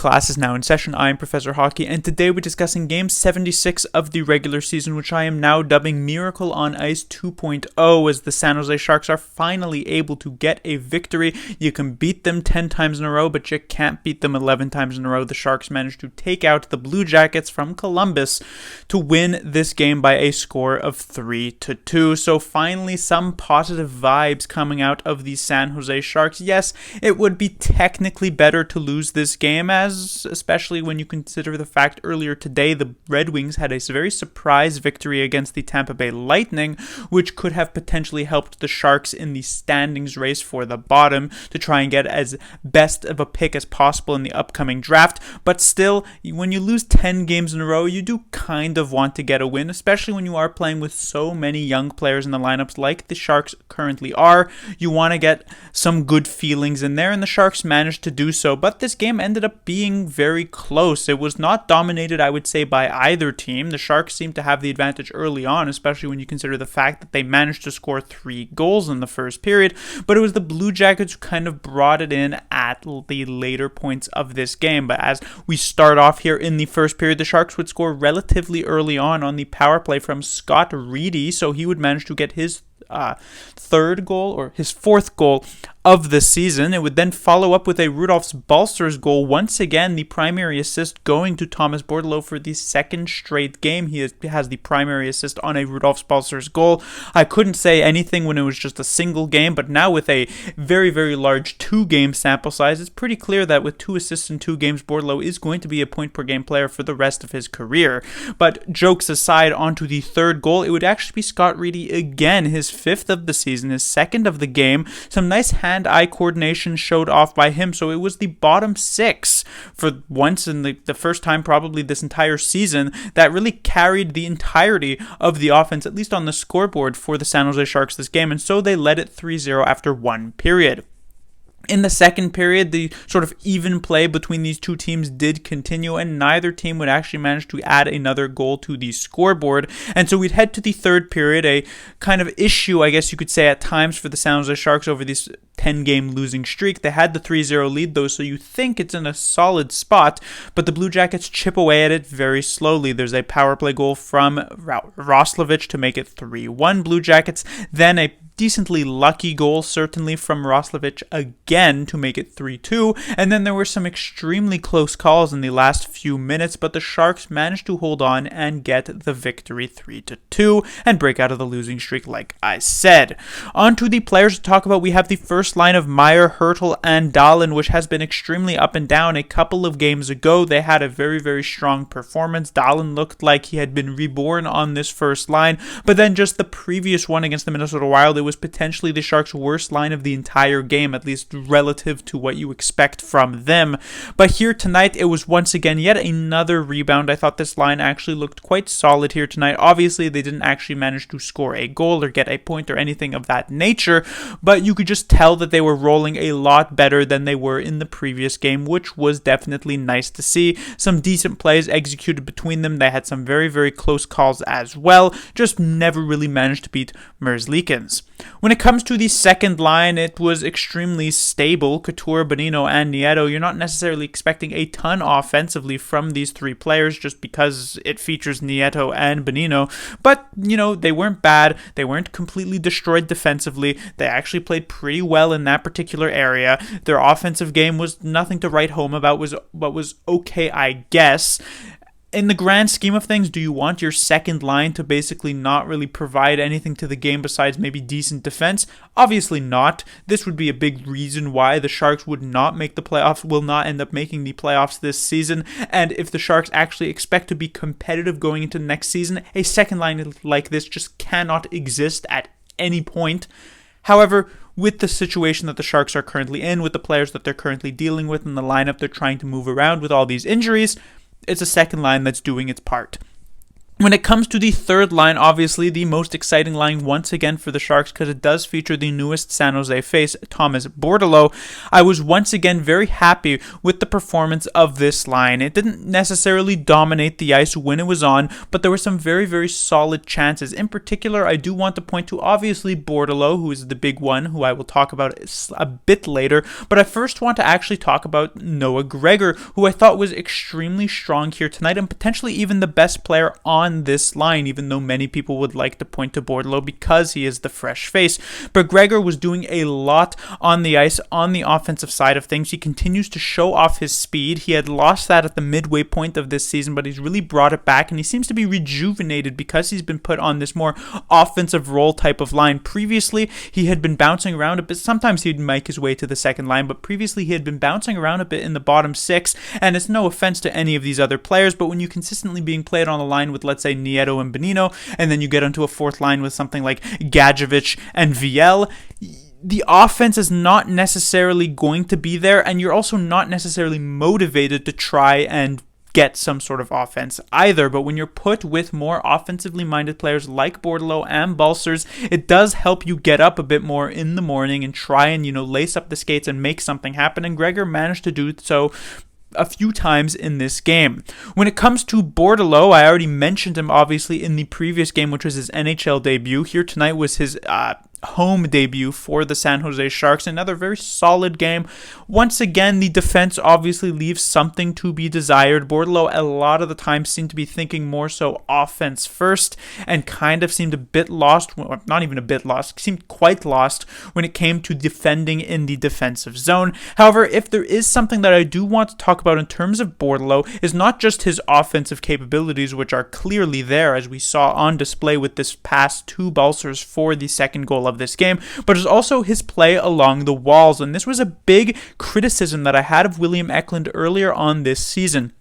class is now in session. I am Professor Hockey, and today we're discussing Game 76 of the regular season, which I am now dubbing Miracle on Ice 2.0, as the San Jose Sharks are finally able to get a victory. You can beat them 10 times in a row, but you can't beat them 11 times in a row. The Sharks managed to take out the Blue Jackets from Columbus to win this game by a score of 3-2. So finally, some positive vibes coming out of the San Jose Sharks. Yes, it would be technically better to lose this game, especially when you consider the fact earlier today the Red Wings had a very surprise victory against the Tampa Bay Lightning, which could have potentially helped the Sharks in the standings race for the bottom to try and get as best of a pick as possible in the upcoming draft. But still, when you lose 10 games in a row, you do kind of want to get a win, especially when you are playing with so many young players in the lineups like the Sharks currently are. You want to get some good feelings in there, and the Sharks managed to do so. But this game ended up being very close. It was not dominated, I would say, by either team. The Sharks seemed to have the advantage early on, especially when you consider the fact that they managed to score 3 goals in the first period. But it was the Blue Jackets who kind of brought it in at the later points of this game. But as we start off here in the first period, the Sharks would score relatively early on the power play from Scott Reedy, so he would manage to get his third goal, or his fourth goal of the season. It would then follow up with a Rudolfs Balcers goal. Once again, the primary assist going to Thomas Bordeleau for the second straight game. He has the primary assist on a Rudolfs Balcers goal. I couldn't say anything when it was just a single game, but now with a very, very large 2-game sample size, it's pretty clear that with 2 assists in 2 games, Bordeleau is going to be a point-per-game player for the rest of his career. But jokes aside, onto the third goal, it would actually be Scott Reedy again, his 5th of the season, his 2nd of the game. Some nice hand-eye coordination showed off by him, so it was the bottom 6 for once in the first time probably this entire season that really carried the entirety of the offense, at least on the scoreboard, for the San Jose Sharks this game, and so they led it 3-0 after 1 period. In the second period, the sort of even play between these two teams did continue, and neither team would actually manage to add another goal to the scoreboard. And so we'd head to the third period, a kind of issue, I guess you could say, at times for the San Jose Sharks over this 10-game losing streak. They had the 3-0 lead, though, so you think it's in a solid spot, but the Blue Jackets chip away at it very slowly. There's a power play goal from Roslovic to make it 3-1 Blue Jackets, then a decently lucky goal, certainly, from Roslovic again to make it 3-2, and then there were some extremely close calls in the last few minutes, but the Sharks managed to hold on and get the victory 3-2 and break out of the losing streak, like I said. On to the players to talk about. We have the first line of Meyer, Hertl, and Dahlin, which has been extremely up and down. A couple of games ago, they had a very, very strong performance. Dahlin looked like he had been reborn on this first line, but then just the previous one against the Minnesota Wild, it was potentially the Sharks' worst line of the entire game, at least relative to what you expect from them. But here tonight, it was once again yet another rebound. I thought this line actually looked quite solid here tonight. Obviously, they didn't actually manage to score a goal or get a point or anything of that nature, but you could just tell that they were rolling a lot better than they were in the previous game, which was definitely nice to see. Some decent plays executed between them. They had some very, very close calls as well, just never really managed to beat Merzlikins. When it comes to the second line, it was extremely stable. Couture, Bonino, and Nieto. You're not necessarily expecting a ton offensively from these 3 players just because it features Nieto and Bonino. But, they weren't bad. They weren't completely destroyed defensively. They actually played pretty well in that particular area. Their offensive game was nothing to write home about, was okay, I guess. In the grand scheme of things, do you want your second line to basically not really provide anything to the game besides maybe decent defense? Obviously not. This would be a big reason why the Sharks would not make the playoffs, will not end up making the playoffs this season. And if the Sharks actually expect to be competitive going into next season, a second line like this just cannot exist at any point. However, with the situation that the Sharks are currently in, with the players that they're currently dealing with in the lineup they're trying to move around with all these injuries, it's a second line that's doing its part. When it comes to the third line, obviously the most exciting line once again for the Sharks because it does feature the newest San Jose face, Thomas Bordeleau. I was once again very happy with the performance of this line. It didn't necessarily dominate the ice when it was on, but there were some very, very solid chances. In particular, I do want to point to obviously Bordeleau, who is the big one, who I will talk about a bit later, but I first want to actually talk about Noah Gregor, who I thought was extremely strong here tonight and potentially even the best player on this line, even though many people would like to point to Bordeleau because he is the fresh face. But Gregor was doing a lot on the ice on the offensive side of things. He continues to show off his speed. He had lost that at the midway point of this season, but he's really brought it back, and he seems to be rejuvenated because he's been put on this more offensive role type of line. Previously, he had been bouncing around a bit. Sometimes he'd make his way to the second line, but previously he had been bouncing around a bit in the bottom six, and it's no offense to any of these other players, but when you consistently being played on a line with, let's say, Nieto and Bonino, and then you get onto a fourth line with something like Gadjevich and Viel, the offense is not necessarily going to be there, and you're also not necessarily motivated to try and get some sort of offense either. But when you're put with more offensively minded players like Bordeleau and Balcers, it does help you get up a bit more in the morning and try and, lace up the skates and make something happen, and Gregor managed to do so a few times in this game. When it comes to Bordeleau, I already mentioned him obviously in the previous game, which was his NHL debut. Here tonight was his home debut for the San Jose Sharks. Another very solid game. Once again, the defense obviously leaves something to be desired. Bordeleau a lot of the time seemed to be thinking more so offense first and kind of seemed a bit lost, well, not even a bit lost, seemed quite lost when it came to defending in the defensive zone. However, if there is something that I do want to talk about in terms of Bordeleau, is not just his offensive capabilities, which are clearly there as we saw on display with this pass to Balcers for the second goal of this game, but it's also his play along the walls. And this was a big criticism that I had of William Eklund earlier on this season.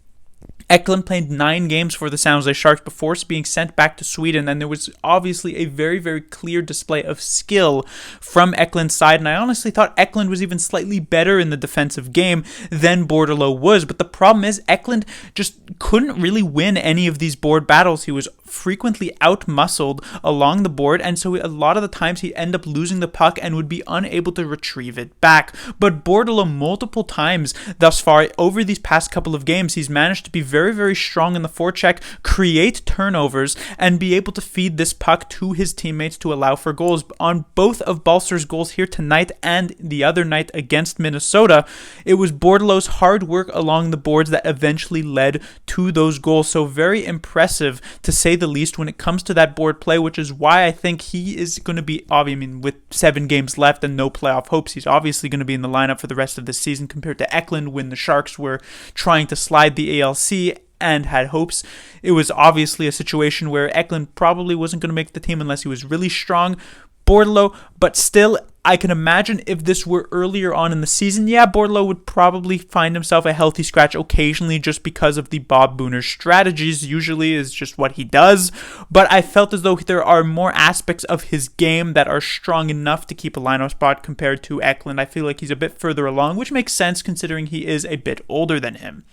Eklund played 9 games for the San Jose Sharks before being sent back to Sweden, and there was obviously a very, very clear display of skill from Eklund's side, and I honestly thought Eklund was even slightly better in the defensive game than Bordeleau was. But the problem is Eklund just couldn't really win any of these board battles. He was frequently out-muscled along the board, and so a lot of the times he'd end up losing the puck and would be unable to retrieve it back. But Bordeleau multiple times thus far over these past couple of games, he's managed to be very, very strong in the forecheck, create turnovers, and be able to feed this puck to his teammates to allow for goals. On both of Balcer's goals here tonight and the other night against Minnesota, it was Bordeleau's hard work along the boards that eventually led to those goals. So very impressive, to say the least, when it comes to that board play, which is why I think he is going to be, with 7 games left and no playoff hopes, he's obviously going to be in the lineup for the rest of the season compared to Eklund when the Sharks were trying to slide the ALC and had hopes. It was obviously a situation where Eklund probably wasn't going to make the team unless he was really strong. Bordeleau, but still, I can imagine if this were earlier on in the season, Bordeleau would probably find himself a healthy scratch occasionally just because of the Bob Booner strategies. Usually is just what he does, but I felt as though there are more aspects of his game that are strong enough to keep a lineup spot compared to Eklund. I feel like he's a bit further along, which makes sense considering he is a bit older than him.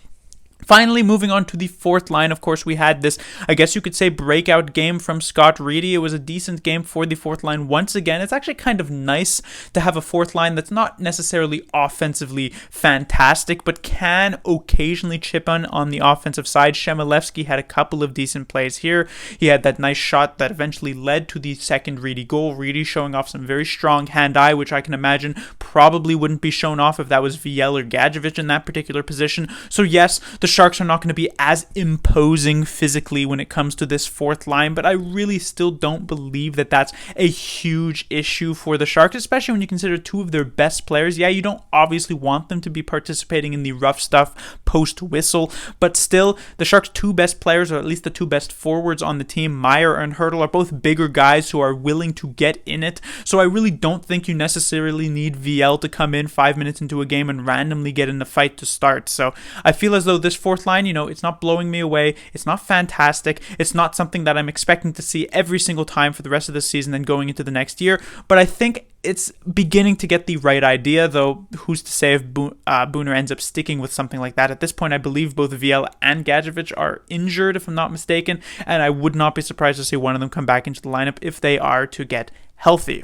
Finally, moving on to the fourth line, of course, we had this, I guess you could say, breakout game from Scott Reedy. It was a decent game for the fourth line once again. It's actually kind of nice to have a fourth line that's not necessarily offensively fantastic, but can occasionally chip on the offensive side. Shemilevsky had a couple of decent plays here. He had that nice shot that eventually led to the second Reedy goal. Reedy showing off some very strong hand-eye, which I can imagine probably wouldn't be shown off if that was Viel or Gadjevich in that particular position. So yes, the Sharks are not going to be as imposing physically when it comes to this fourth line, but I really still don't believe that that's a huge issue for the Sharks, especially when you consider 2 of their best players. You don't obviously want them to be participating in the rough stuff post-whistle, but still, the Sharks' 2 best players, or at least the 2 best forwards on the team, Meyer and Hertl, are both bigger guys who are willing to get in it, so I really don't think you necessarily need Viel to come in 5 minutes into a game and randomly get in the fight to start. So I feel as though this fourth line, it's not blowing me away. It's not fantastic. It's not something that I'm expecting to see every single time for the rest of the season and going into the next year. But I think it's beginning to get the right idea, though who's to say if Booner ends up sticking with something like that. At this point, I believe both VL and Gadjevich are injured, if I'm not mistaken, and I would not be surprised to see one of them come back into the lineup if they are to get healthy.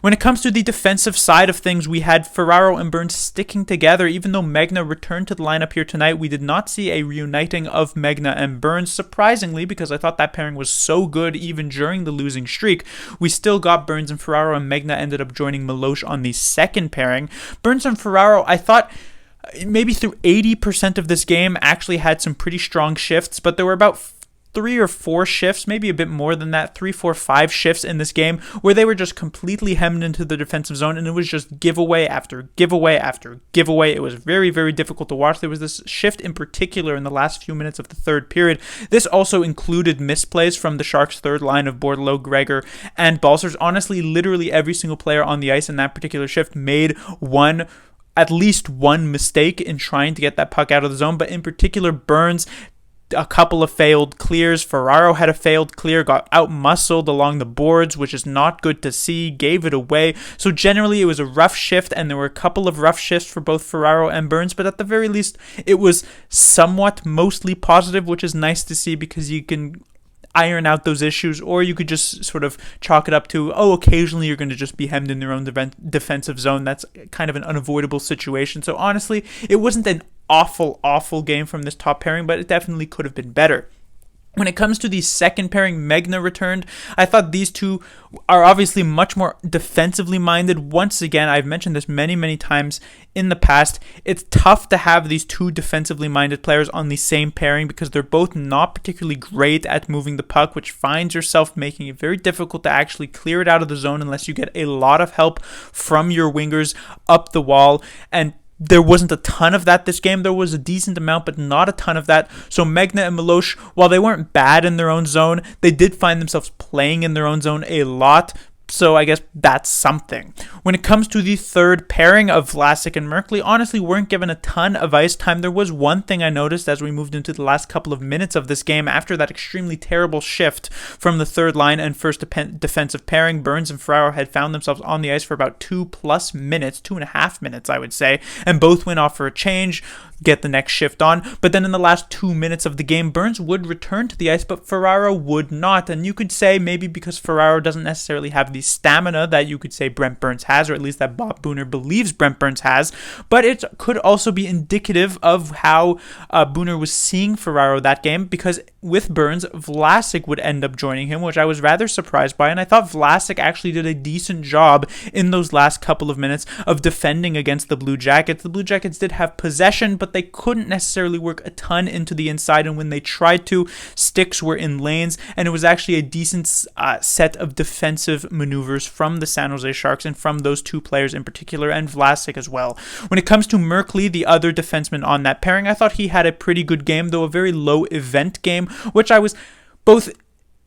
When it comes to the defensive side of things, we had Ferraro and Burns sticking together. Even though Megna returned to the lineup here tonight, we did not see a reuniting of Megna and Burns, surprisingly, because I thought that pairing was so good even during the losing streak. We still got Burns and Ferraro, and Megna ended up joining Milosh on the second pairing. Burns and Ferraro, I thought maybe through 80% of this game actually had some pretty strong shifts, but there were about 3 or 4 shifts, maybe a bit more than that, 3, 4, 5 shifts in this game where they were just completely hemmed into the defensive zone, and it was just giveaway after giveaway after giveaway. It was very, very difficult to watch. There was this shift in particular in the last few minutes of the third period. This also included misplays from the Sharks' third line of Bordelot, Gregor, and Balsers. Honestly, literally every single player on the ice in that particular shift made at least one mistake in trying to get that puck out of the zone, but in particular, Burns, a couple of failed clears. Ferraro had a failed clear, got out-muscled along the boards, which is not good to see, gave it away. So generally, it was a rough shift, and there were a couple of rough shifts for both Ferraro and Burns, but at the very least, it was somewhat mostly positive, which is nice to see because you can iron out those issues, or you could just sort of chalk it up to, occasionally you're going to just be hemmed in your own defensive zone. That's kind of an unavoidable situation. So honestly, it wasn't an awful game from this top pairing, but it definitely could have been better. When it comes to the second pairing, Megna returned. I thought these two are obviously much more defensively minded. Once again, I've mentioned this many times in the past. It's tough to have these two defensively minded players on the same pairing because they're both not particularly great at moving the puck, which finds yourself making it very difficult to actually clear it out of the zone unless you get a lot of help from your wingers up the wall. And there wasn't a ton of that this game. There was a decent amount, but not a ton of that. So Megna and Milosh, while they weren't bad in their own zone, they did find themselves playing in their own zone a lot. So I guess that's something. When it comes to the third pairing of Vlasic and Merkley, honestly weren't given a ton of ice time. There was one thing I noticed as we moved into the last couple of minutes of this game after that extremely terrible shift from the third line and first defensive pairing. Burns and Ferraro had found themselves on the ice for about 2+ minutes, 2.5 minutes I would say, and both went off for a change, get the next shift on. But then in the last 2 minutes of the game, Burns would return to the ice, but Ferraro would not. And you could say maybe because Ferraro doesn't necessarily have the stamina that you could say Brent Burns has, or at least that Bob Booner believes Brent Burns has. But it could also be indicative of how Booner was seeing Ferraro that game, because with Burns, Vlasic would end up joining him, which I was rather surprised by. And I thought Vlasic actually did a decent job in those last couple of minutes of defending against the Blue Jackets. The Blue Jackets did have possession, but they couldn't necessarily work a ton into the inside, and when they tried to, sticks were in lanes, and it was actually a decent set of defensive maneuvers from the San Jose Sharks and from those two players in particular, and Vlasic as well. When it comes to Merkley, the other defenseman on that pairing, I thought he had a pretty good game, though a very low event game, which I was both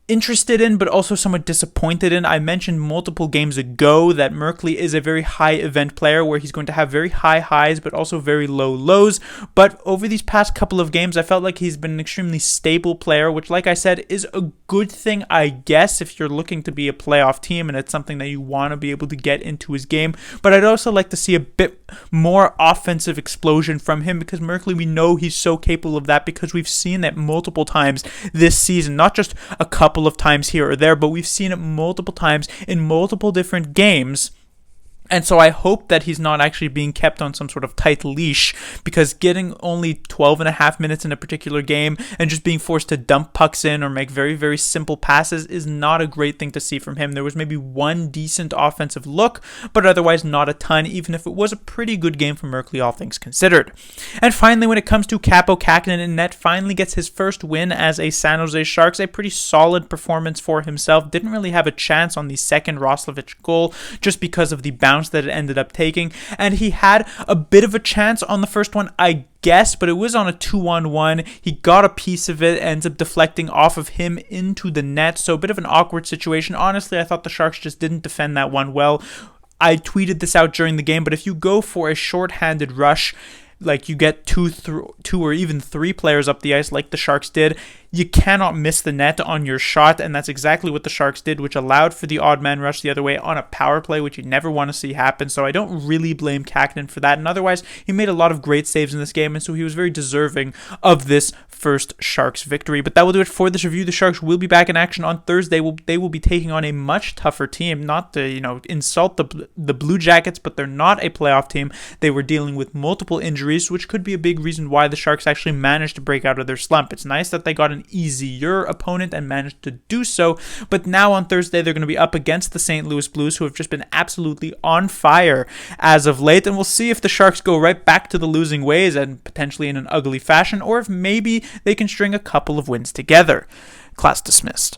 interested in but also somewhat disappointed in. I mentioned multiple games ago that Merkley is a very high event player where he's going to have very high highs but also very low lows, but over these past couple of games I felt like he's been an extremely stable player, which like I said is a good thing I guess if you're looking to be a playoff team and it's something that you want to be able to get into his game. But I'd also like to see a bit more offensive explosion from him, because Merkley, we know he's so capable of that because we've seen that multiple times this season, not just a couple of times here or there, but we've seen it multiple times in multiple different games. And so I hope that he's not actually being kept on some sort of tight leash, because getting only 12.5 minutes in a particular game and just being forced to dump pucks in or make very, very simple passes is not a great thing to see from him. There was maybe one decent offensive look, but otherwise not a ton, even if it was a pretty good game for Merkley, all things considered. And finally, when it comes to Capo Kakinen in net, finally gets his first win as a San Jose Sharks, a pretty solid performance for himself. Didn't really have a chance on the second Roslovic goal just because of the bounce that it ended up taking, and he had a bit of a chance on the first one, I guess, but it was on a 2-on-1. He got a piece of it, ends up deflecting off of him into the net, so a bit of an awkward situation. Honestly, I thought the Sharks just didn't defend that one well. I tweeted this out during the game, but if you go for a short-handed rush, like you get two or even three players up the ice like the Sharks did, you cannot miss the net on your shot, and that's exactly what the Sharks did, which allowed for the odd man rush the other way on a power play, which you never want to see happen. So I don't really blame Kakinen for that, and otherwise he made a lot of great saves in this game, and so he was very deserving of this first Sharks victory. But that will do it for this review. The Sharks will be back in action on Thursday. They will be taking on a much tougher team. Not to insult the Blue Jackets, but they're not a playoff team. They were dealing with multiple injuries, which could be a big reason why the Sharks actually managed to break out of their slump. It's nice that they got an easier opponent and managed to do so, but now on Thursday they're going to be up against the St. Louis Blues, who have just been absolutely on fire as of late, and we'll see if the Sharks go right back to the losing ways and potentially in an ugly fashion, or if maybe they can string a couple of wins together. Class dismissed.